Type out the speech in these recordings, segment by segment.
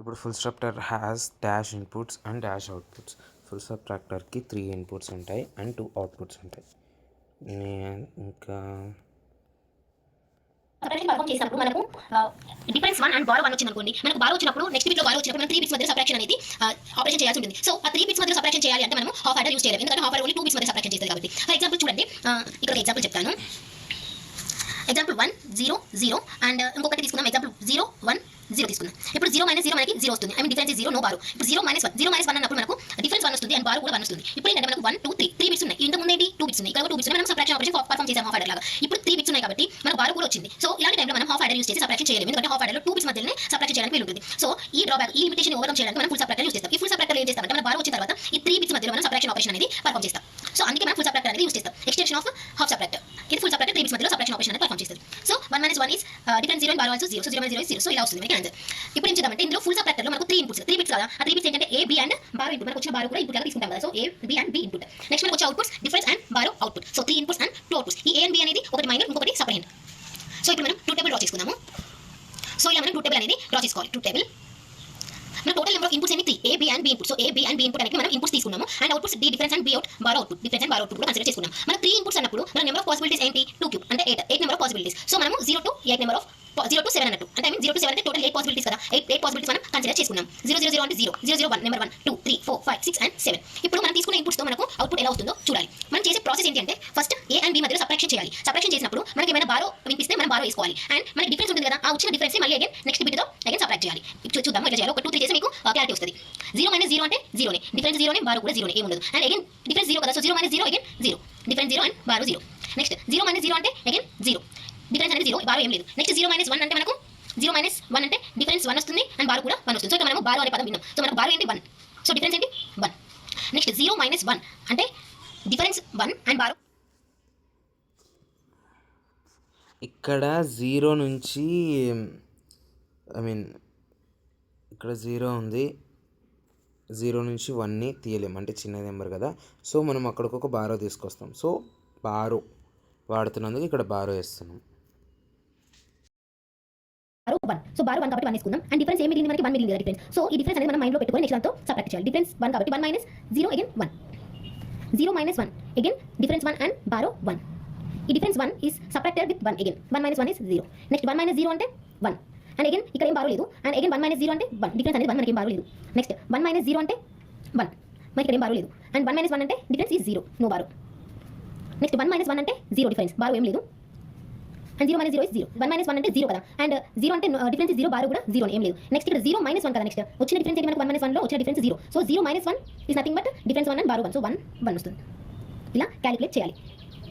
ఇప్పుడు full subtractor has dash inputs and dash outputs. Full సబ్ట్రాక్టర్కి 3 inputs ఉంటాయి and 2 outputs ఉంటాయి. ఇంకా సపరేషన్ పర్ఫామ్ చేసినప్పుడు మనకు డిఫరెన్స్ 1 అండ్ బారో 1 వచ్చిందనుకోండి, మనకు బారో వచ్చినప్పుడు నెక్స్ట్ బిట్ లో బారో వచ్చినప్పుడు మనం 3 బిట్స్ మధ్య సబ్ట్రాక్షన్ అనేది ఆపరేషన్ చేయాల్సి ఉంటుంది. సో ఆ 3 బిట్స్ మధ్య సబ్ట్రాక్షన్ చేయాలి అంటే మనం హాఫ్ ఆర్డర్ యూస్ చేయాలి, ఎందుకంటే హాఫ్ ఆర్డర్ ఓన్లీ 2 బిట్స్ మధ్య సబ్ట్రాక్షన్ చేస్తుంది కాబట్టి. ఫర్ ఎగ్జాంపుల్ చూడండి, ఇక్కడ ఒక ఎగ్జాంపుల్ చెప్తాను. ఎగ్జాంపుల్ 1 0 0 అండ్ ఇంకొకటి తీసుకుందాం, ఎగ్జాంపుల్ 0 1 0 తీసుకుందాం. ఇప్పుడు 0 మైనస్ 0 మనకి 0 వస్తుంది. I mean difference 0 no borrow. ఇప్పుడు 0 మైనస్ 1 అన్నప్పుడు మనకు డిఫరెన్స్ 1 వస్తుంది అండ్ బారో కూడా 1 వస్తుంది. ఇప్పుడు ఏంటంటే మనకు 1 2 3 బిట్స్ ఉన్నాయి. ఇంత ముందు ఏంటి 2 బిట్స్ ఉన్నాయి, ఇక్కడ 2 బిట్స్ ఉన్నాయి. మనం సబ్ట్రాక్షన్ ఆపరేషన్ పర్ఫామ్ చేసాము హాఫ్ ఆర్డర్ లాగా. ఇప్పుడు 3 బిట్స్ ఉన్నాయి కాబట్టి మనకు బారో కూడా వచ్చింది. సో ఇలాంటి టైంలో మనం హాఫ్ ఆర్డర్ యూస్ చేసి సబ్ట్రాక్షన్ చేయలేము, ఎందుకంటే హాఫ్ ఆర్డర్లో 2 బిట్స్ మధ్యనే సబ్ట్రాక్షన్ చేయడానికి వీలు ఉంటుంది. సో ఈ డ్రాబ్యాక్, ఈ లిమిటేషన్ ఓవర్కమ్ చేయడానికి మనం ఫుల్ సబ్ట్రాక్టర్ యూస్ చేస్తాం. ఈ ఫుల్ సబ్ట్రాక్టర్ ఏం చేస్తామంటే మన బారో వచ్చిన తర్వాత ఈ 3 బిట్స్ మధ్యలో మనం సబ్ట్రాక్షన్ ఆపరేషన్ అనేది పర్ఫామ్ చేస్తాం. సో అందుకే మనం ఫుల్ సబ్ట్రాక్టర్ అనేది యూస్ చేస్తాం. Extension of half subtractor. ఇది ఫుల్ సబ్ట్రాక్టర్ 3 బిట్స్ మధ్యలో సబ్ట్రాక్షన్ ఆపరేషన్ అనేది పర్ఫామ్ చేస్తుంది. So 1 minus 1 is difference 0 and bar also 0. So 0 minus 0 is 0. So ఇలా వస్తుంది మనకి ఆన్సర్. ఇప్పుడు ఏం చేద్దామంటే ఇందులో ఫుల్ సబ్ట్రాక్టర్ లో మనకు 3 ఇన్పుట్స్, 3 బిట్స్ కదా. ఆ 3 బిట్స్ ఏంటంటే A B and borrow input. మనకు వచ్చిన బారో కూడా ఇన్పుట్ లాగా తీసుకుంటాం కదా. So A B and B input. Next మనకు వచ్చే outputs difference and borrow output. So 3 inputs and 2 outputs. ఈ A and B అనేది ఒకటి మైనర్, ఇంకొకటి సపరేట్. సో ఇప్పుడు మనం ట్రూత్ టేబుల్ డ్రా చేసుకుందాము. సో ఇలా మనం ట్రూత్ టేబుల్ అనేది డ్రా చేసుకోవాలి. ట్రూత్ టేబుల్ మన టోటల్ నెంబర్ ఆఫ్ ఇన్పుట్స్ ఏమి 3, A B and B input. So A B and B input అనేది మనం ఇన్పుట్స్ తీసుకున్నాము and outputs D difference and B out borrow output. Difference and borrow output కూడా consider చేసుకున్నాం. మన 3 inputs అన్నప్పుడు మన number of possibilities ఏంటి 2 క్యూబ్ అంటే 8 నెంబర్ ఆఫ్ పాసిబిలిటీస్. సో మనము 0 to 8 నెంబర్ ఆఫ్ 0 to 7 అన్నట్టు. అంటే ఐ మీన్ 0 to 7 అంటే టోటల్ 8 పాసిబిలిటీస్ కదా. 8 పాసిబిలిటీస్ మనం కన్సిడర్ చేసుకున్నాం. 0 0 0 అంటే 0 0 0 1 నెంబర్ 1 2 3 4 5 6 and 7. ఇప్పుడు మనం తీసుకున్న ఇన్పుట్స్ తో మనకు అవుట్పుట్ ఎలా వస్తుందో చూడాలి. మనం చేసే ప్రాసెస్ ఏంటి అంటే ఫస్ట్ A and B మధ్యలో సబ్ట్రాక్షన్ చేయాలి. సబ్ట్రాక్షన్ చేసినప్పుడు మనకి ఏమైనా బారో వినిపిస్తే మనం బారో వేసుకోవాలి అండ్ మనకి డిఫరెన్స్ ఉంటుంది కదా, ఆ వచ్చిన డిఫరెన్స్ మళ్ళీ అగైన్ నెక్స్ట్ బిట్ తో అగైన్ సబ్ట్రాక్ట్ చేయాలి. చూద్దాం ఎట్లా చేయాలో. ఒక 2 3 చేసి మీకు క్లారిటీ వస్తుంది. 0 minus 0 అంటే 0 నే, డిఫరెన్స్ 0 నే, బారో కూడా 0 నే, ఏం ఉండదు. అండ్ అగైన్ డిఫరెన్స్ 0 కదా, so 0 minus 0 again 0, difference 0 and borrow 0. Next 0 minus 0 అంటే అగైన్ 0, డిఫరెన్స్ అనేది 0, బారో ఏం లేదు. నెక్స్ట్ 0 minus 1 అంటే మనకు 0 minus 1 అంటే డిఫరెన్స్ 1 వస్తుంది అండ్ బారో కూడా 1 వస్తుంది. సో ఇక్కడ మనము బారో అనే పదం విన్నాం. సో మనకు బారో ఏంటి 1, సో డిఫరెన్స్ ఏంటి 1. నెక్స్ట్ 0 minus 1 అంటే డిఫరెన్స్ 1 అండ్ బారో. ఇక్కడ 0 నుంచి ఐ మీన్ ఇక్కడ 0 ఉంది, 0 నుంచి 1ని తీయలేము అంటే చిన్న నెంబర్ కదా. సో మనం అక్కడికి ఒక బారో తీసుకొస్తాం. సో బారో వాడుతున్నందుకు ఇక్కడ బారో వేస్తున్నాం. బారో 1, సో బారో 1 కాబట్టి 1 తీసుకుందాం అండ్ డిఫరెన్స్ ఏమి మిగిలింది మనకి 1 మిగిలింది కదా డిఫరెన్స్. సో ఈ డిఫరెన్స్ అనేది మనం మైండ్ లో పెట్టుకొని నెక్స్ట్ దాంతో సబ్ట్రాక్ట్ చేయాలి. డిఫరెన్స్ 1 కాబట్టి 1 minus 0 again 1, 0 minus 1 again difference 1 and borrow 1. ఈ difference 1 is subtracted with 1 again. 1 minus 1 is 0. Next 1 minus 0 అంటే 1 అండ్ అగైన్ ఇక్కడ ఏం బారో లేదు అండ్ అగైన్ 1 minus 0 అంటే 1, డిఫరెన్స్ అనేది 1, మనకి ఏం బారో లేదు. నెక్స్ట్ 1 minus 0 అంటే 1, మనకి ఇక్కడ ఏం బారో లేదు అండ్ 1 minus 1 అంటే difference is 0, no borrow. Next 1 minus 1 అంటే 0, డిఫరెన్స్ బారో ఏం లేదు అండ్ 0 minus 0 is 0. 1 minus 1 అంటే 0 కదా అండ్ 0 అంటే డిఫరెన్స్ 0, బారో కూడా 0, ఏం లేదు. నెక్స్ట్ ఇక్కడ 0 minus 1 కదా, నెక్స్ట్ వచ్చిన డిఫరెన్స్ ఏంటి మనకు 1 minus 1 లో వచ్చిన difference 0. So 0 minus 1 is nothing but difference 1 and borrow 1. So 1 వస్తుంది. ఇలా క్యాలిక్యులేట్ చేయాలి.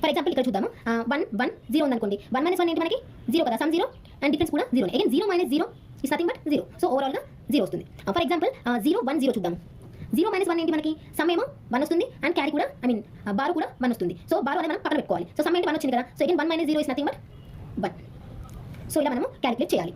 ఫర్ ఎగ్జాంపుల్ ఇక్కడ చూద్దాము. 1 1 0 ఉందనుకోండి. 1 minus 1 ఏంటి మనకి 0 కదా, సమ్ 0 అండ్ డిఫరెన్స్ కూడా 0. Again 0 minus 0 is nothing but 0. So overall గా 0 వస్తుంది. ఫర్ ఎగ్జాంపుల్ 0 1 0 చూద్దాము. 0 minus 1 ఏంటి మనకి, సమ్ ఏమో 1 వస్తుంది అండ్ క్యారీ కూడా ఐ మీన్ బారో కూడా 1 వస్తుంది. సో బారో అనేది మనం పక్కన పెట్టుకోవాలి. సో సమ్ ఏంటి 1 వచ్చింది కదా, so again 1 minus 0 is nothing but 1. So ఇలా మనము క్యాలిక్యులేట్ చేయాలి.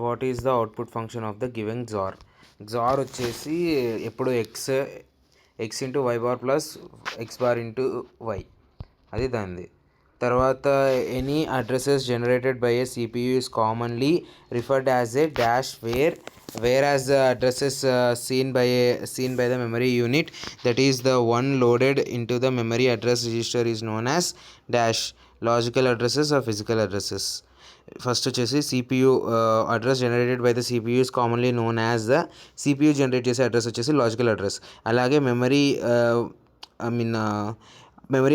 What is the output function of the given XOR. XOR వచ్చేసి ఎప్పుడు X into Y bar plus X bar into Y, అది దానిది. తర్వాత any addresses generated by a CPU is commonly referred as a dash whereas the addresses seen by the memory unit, that is the one loaded into the memory address register, is known as dash. Logical addresses or physical addresses. First వచ్చేసి CPU address generated by the CPU is commonly known as the CPU generate చేసే address వచ్చేసి logical address. అలాగే memory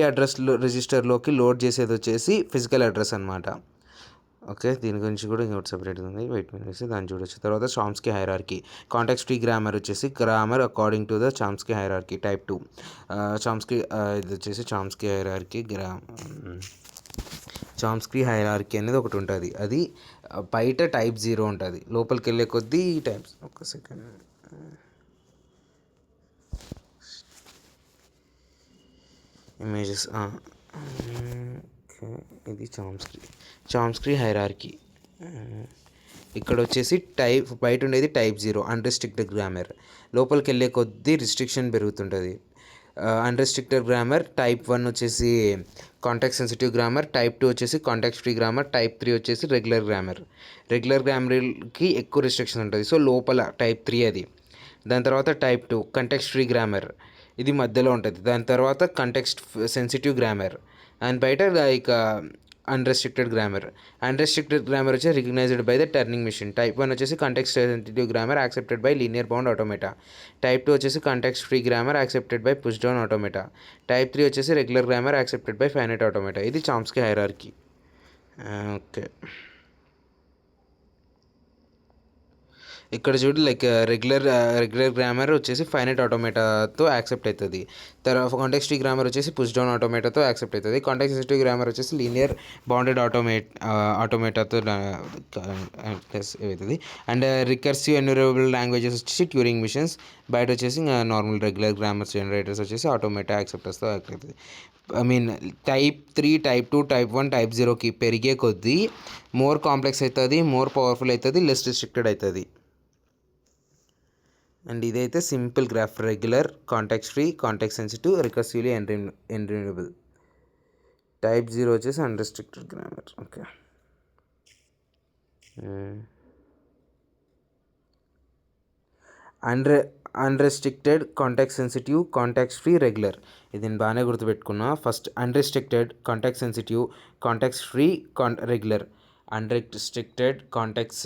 address రిజిస్టర్లోకి load చేసేది వచ్చేసి physical address అనమాట. Okay, దీని గురించి కూడా ఇంకోటి సెపరేట్గా ఉంది, వెయిట్ మినిట్స్ దాన్ని చూడొచ్చు. తర్వాత Chomsky hierarchy. Context free grammar వచ్చేసి grammar according to the Chomsky hierarchy type 2. ఇది వచ్చేసి చామ్స్కీ హైరార్కీ చామ్స్కీ హైరార్కీ అనేది ఒకటి ఉంటుంది. అది బయట టైప్ 0 ఉంటుంది, లోపలికి వెళ్ళే కొద్దీ టైప్స్. ఒక్క సెకండ్, ఇమేజెస్. ఓకే, ఇది చామ్స్కీ హైరార్కీ. ఇక్కడ వచ్చేసి బయట ఉండేది టైప్ 0 అన్రిస్ట్రిక్టెడ్ గ్రామర్. లోపలికి వెళ్ళే కొద్దీ రిస్ట్రిక్షన్ పెరుగుతుంటుంది. అన్రిస్ట్రిక్టెడ్ గ్రామర్ టైప్ 1 వచ్చేసి కాంటాక్ట్ సెన్సిటివ్ గ్రామర్, టైప్ 2 వచ్చేసి కాంటాక్ట్ ఫ్రీ గ్రామర్, టైప్ 3 వచ్చేసి రెగ్యులర్ గ్రామర్. రెగ్యులర్ గ్రామర్కి ఎక్కువ రిస్ట్రిక్షన్ ఉంటుంది, సో లోపల టైప్ 3 అది. దాని తర్వాత టైప్ 2 కంటెక్స్ట్ ఫ్రీ గ్రామర్, ఇది మధ్యలో ఉంటుంది. దాని తర్వాత కంటెక్స్ట్ సెన్సిటివ్ గ్రామర్ అండ్ బయట like unrestricted grammar. Unrestricted grammar వచ్చి recognized by the Turing machine. Type 1 వచ్చేసి context sensitive grammar accepted by linear bound automata. Type 2 వచ్చేసి context free grammar accepted by push down automata. Type 3 వచ్చేసి regular grammar accepted by finite automata. ఇది Chomsky hierarchy. Okay, ఇక్కడ చూడు like regular grammar వచ్చేసి finite ఆటోమేటాతో accept అవుతుంది. తర్వాత context free grammar వచ్చేసి పుష్ డౌన్ ఆటోమేటాతో యాక్సెప్ట్ అవుతుంది. కాంటెక్స్ట్ సెన్సిటివ్ గ్రామర్ వచ్చేసి లీనియర్ బౌండెడ్ ఆటోమేటాతో అవుతుంది. అండ్ రికర్సివ్ ఎన్యూరబుల్ లాంగ్వేజెస్ వచ్చేసి ట్యూరింగ్ మిషన్స్. బయట వచ్చేసి నార్మల్ రెగ్యులర్ గ్రామర్స్ జనరేటర్స్ వచ్చేసి ఆటోమేటా యాక్సెప్టర్స్తో యాక్ట్ అవుతుంది. I mean type 3, type 2, type 1, type 0కి పెరిగే కొద్దీ మోర్ కాంప్లెక్స్ అవుతుంది, మోర్ పవర్ఫుల్ అవుతుంది, లెస్ రిస్ట్రిక్టెడ్ అవుతుంది. అండ్ ఇదైతే simple graph. Regular, contact free, contact sensitive, recursively enumerable. Type 0 వచ్చేసి unrestricted grammar. Okay, unrestricted, contact sensitive, contact free, regular. ఇది నేను బాగానే గుర్తుపెట్టుకున్నా. First unrestricted, contact sensitive, contact free, regular. Unrestricted, contact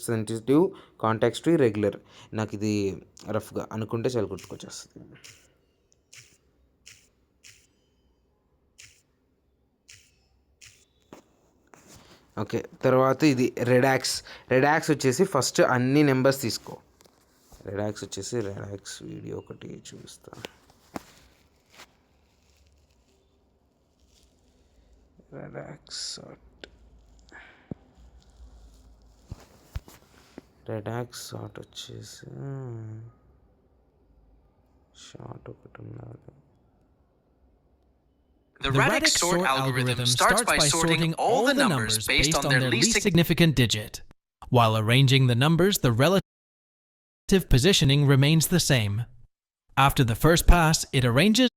sensitive, contact free, regular. నాకు ఇది రఫ్గా అనుకుంటే చాలా గుర్తుకొచ్చేస్తుంది. ఓకే, తర్వాత ఇది రెడాక్స్ వచ్చేసి ఫస్ట్ అన్ని నెంబర్స్ తీసుకో. రెడాక్స్ వీడియో ఒకటి చూపిస్తా. రెడాక్స్ షార్ట్ వచ్చేసి షార్ట్ ఒకటి ఉన్నది. The radix sort algorithm starts by sorting all the numbers based on their least significant digit. While arranging the numbers, the relative positioning remains the same. After the first pass, it arranges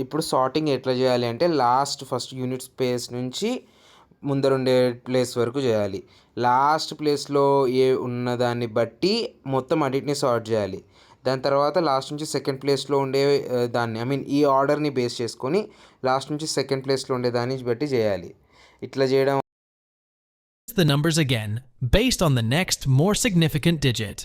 ఇప్పుడు sorting ఎట్లా చేయాలి అంటే first unit space నుంచి ముందరుండే place వరకు చేయాలి. Last ప్లేస్లో ఉన్నదాన్ని బట్టి మొత్తం అన్నిటిని సార్ట్ చేయాలి. దాని తర్వాత లాస్ట్ నుంచి సెకండ్ ప్లేస్లో ఉండే దాన్ని ఈ ఆర్డర్ని బేస్ చేసుకొని లాస్ట్ నుంచి సెకండ్ ప్లేస్లో ఉండే దాన్ని బట్టి చేయాలి. ఇట్లా చేయడం the numbers again based on the next more significant digit.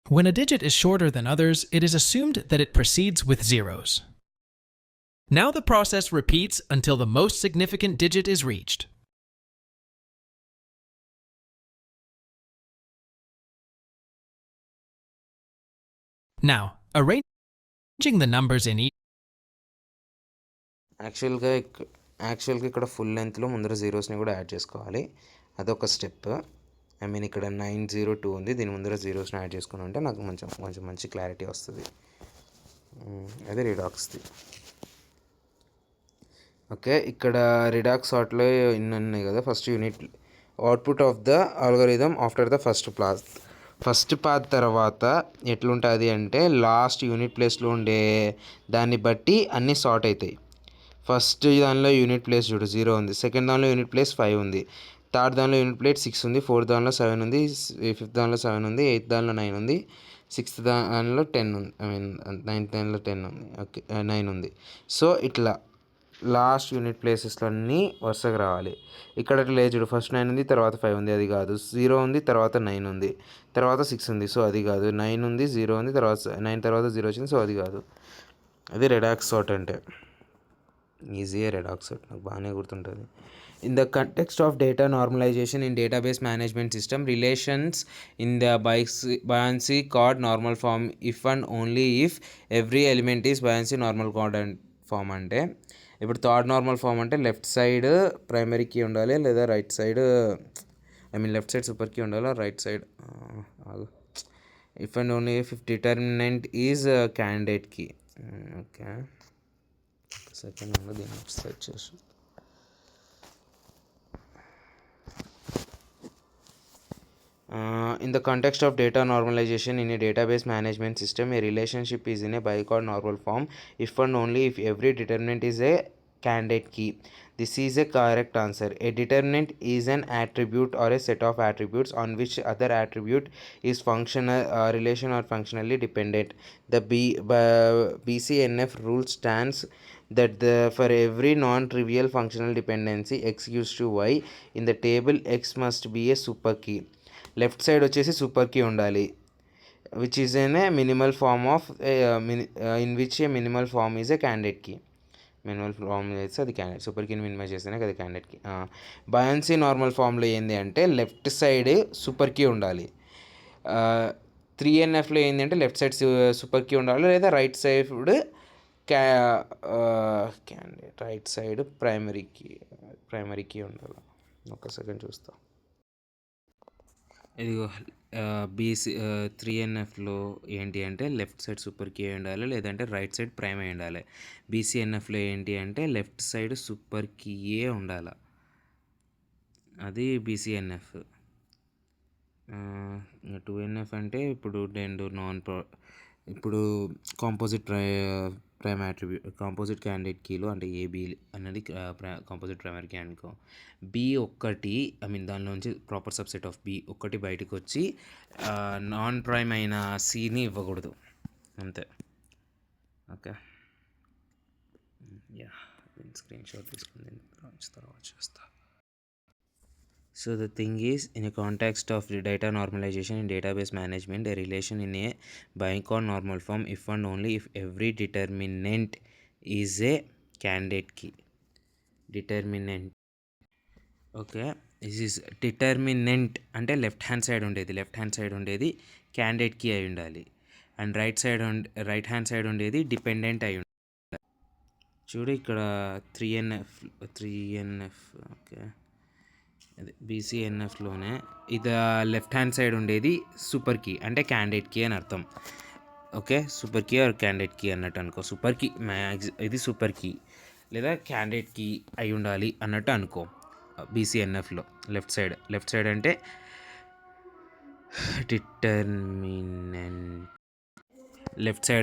When a digit is shorter than others, it is assumed that it proceeds with zeros. Now the process repeats until the most significant digit is reached. Now, arranging the numbers in each యాక్చువల్గా ఇక్కడ full లెంత్లో ముందర జీరోస్ని కూడా add చేసుకోవాలి. అదొక step. ఇక్కడ 902 ఉంది, దీని ముందర జీరోస్ని యాడ్ చేసుకుని ఉంటే నాకు మంచి క్లారిటీ వస్తుంది. అదే రిడాక్స్ది. ఓకే, ఇక్కడ రిడాక్స్ సార్ట్లో ఇన్ని ఉన్నాయి కదా. First unit output of the algorithm after the first path తర్వాత ఎట్లుంటుంది అంటే లాస్ట్ యూనిట్ ప్లేస్లో ఉండే దాన్ని బట్టి అన్నీ సార్ట్ అవుతాయి. ఫస్ట్ దానిలో యూనిట్ ప్లేస్ చూడు 0 ఉంది, సెకండ్ దానిలో యూనిట్ ప్లేస్ 5 ఉంది, థర్డ్ దానిలో యూనిట్ ప్లేస్ 6 ఉంది, ఫోర్త్ దానిలో 7 ఉంది, ఫిఫ్త్ దానిలో 7 ఉంది, ఎయిత్ దానిలో 9 ఉంది, సిక్స్త్ దానిలో 10 ఉంది, నైన్త్ దానిలో 10 ఉంది. ఓకే, 9 ఉంది. సో ఇట్లా లాస్ట్ యూనిట్ ప్లేసెస్లో అన్నీ వరుసగా రావాలి. ఇక్కడ లేదు చూడు, ఫస్ట్ 9 ఉంది, తర్వాత 5 ఉంది, అది కాదు. 0 ఉంది, తర్వాత 9 ఉంది, తర్వాత 6 ఉంది, సో అది కాదు. 9 ఉంది, 0 ఉంది, తర్వాత 9 తర్వాత 0 వచ్చింది, సో అది కాదు. అది రెడాక్స్ సార్ట్ అంటే. ఈజీయే రెడాక్స్ సార్ట్, నాకు బాగానే గుర్తుంటుంది. In the context of data normalization in database management system, relations in the buoyancy chord normal form if and only if every element is buoyancy normal chord form. అంటే ఇప్పుడు third normal form అంటే left side primary key ఉండాలి, లేదా right side left side super key ఉండాలి, right side if and only if determinant is candidate key. Okay, second దీన్ని search చేసి in the context of data normalization in a database management system, a relationship is in a bicord normal form if and only if every determinant is a candidate key. This is a correct answer. A determinant is an attribute or a set of attributes on which other attribute is functional relation or functionally dependent. The BCNF rule stands that for every non-trivial functional dependency x gives to y in the table, x must be a super key. Left side వచ్చేసి super key ఉండాలి, which is an a minimal form of in which a minimal form is a candidate key. Minimal form చేస్తే అది candidate, super కీని minimise చేస్తేనే అది candidate key. Buoyancy normal ఫామ్లో ఏంది అంటే లెఫ్ట్ సైడ్ సూపర్ కీ ఉండాలి. 3NFలో ఏంటి అంటే లెఫ్ట్ సైడ్ సూపర్ కీ ఉండాలి, లేదా right side candidate right side primary key ఉండాలి. ఒక సెకండ్ చూస్తా. ఇదిగో బీసీ 3NFలో ఏంటి అంటే లెఫ్ట్ సైడ్ సూపర్ కీ అయి ఉండాలి, లేదంటే రైట్ సైడ్ ప్రైమ్ అయి ఉండాలి. BCNFలో ఏంటి అంటే లెఫ్ట్ సైడ్ సూపర్ కీయే ఉండాలి, అది BCNF. 2NF అంటే ఇప్పుడు ఇప్పుడు composite prime attribute, composite candidate కీలో అంటే AB అనేది కాంపోజిట్ ప్రైమరీ కీ అనుకో. B1 దానిలోంచి ప్రాపర్ సబ్సెట్ ఆఫ్ B1 బయటకు వచ్చి నాన్ ప్రైమ్ అయిన Cని ఇవ్వకూడదు, అంతే. ఓకే, యా స్క్రీన్ షాట్ తీసుకుని తర్వాత చేస్తా. So the thing is, in a context of the data normalization in database management, a relation in a Bicord normal form if and only if every determinant is a candidate key. Determinant. Okay, this is determinant అంటే left hand side ఉండేది candidate key అయి ఉండాలి, and right hand side ఉండేది dependent అయి ఉండాలి. చూడు ఇక్కడ 3NF okay, అదే BCNFలోనే ఇది లెఫ్ట్ హ్యాండ్ సైడ్ ఉండేది సూపర్ కీ అంటే క్యాండిడేట్ కీ అని అర్థం. Okay, super key or candidate key అన్నట్టు అనుకో. సూపర్ కీ ఇది సూపర్ కీ లేదా క్యాండిడేట్ కీ అయి ఉండాలి అన్నట్టు అనుకో. BCNFలో లెఫ్ట్ సైడ్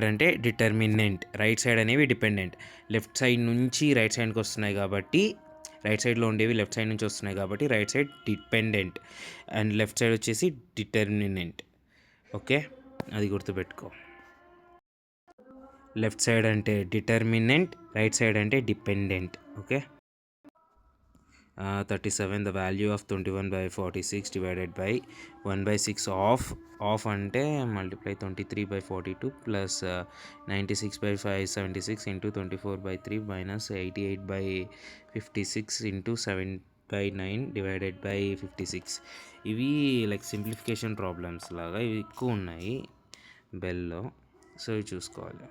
అంటే డిటర్మినెంట్, రైట్ సైడ్ అనేవి డిపెండెంట్. లెఫ్ట్ సైడ్ నుంచి రైట్ సైడ్కి వస్తున్నాయి కాబట్టి, రైట్ సైడ్లో ఉండేవి లెఫ్ట్ సైడ్ నుంచి వస్తున్నాయి కాబట్టి right side dependent, and left side వచ్చేసి డిటర్మినెంట్. ఓకే, అది గుర్తుపెట్టుకో. లెఫ్ట్ సైడ్ అంటే డిటర్మినెంట్, రైట్ సైడ్ అంటే dependent. Okay, 37 the value of 21/46 divided by 1/6 of అంటే multiply 23/42 plus 96/576 into 24/3 minus 88/56 into 7/9 divided by 56. ఇవి లైక్ సింప్లిఫికేషన్ ప్రాబ్లమ్స్ లాగా ఇవి ఎక్కువ ఉన్నాయి బెల్లో, సో ఇవి చూసుకోవాలి.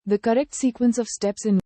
The correct sequence of steps in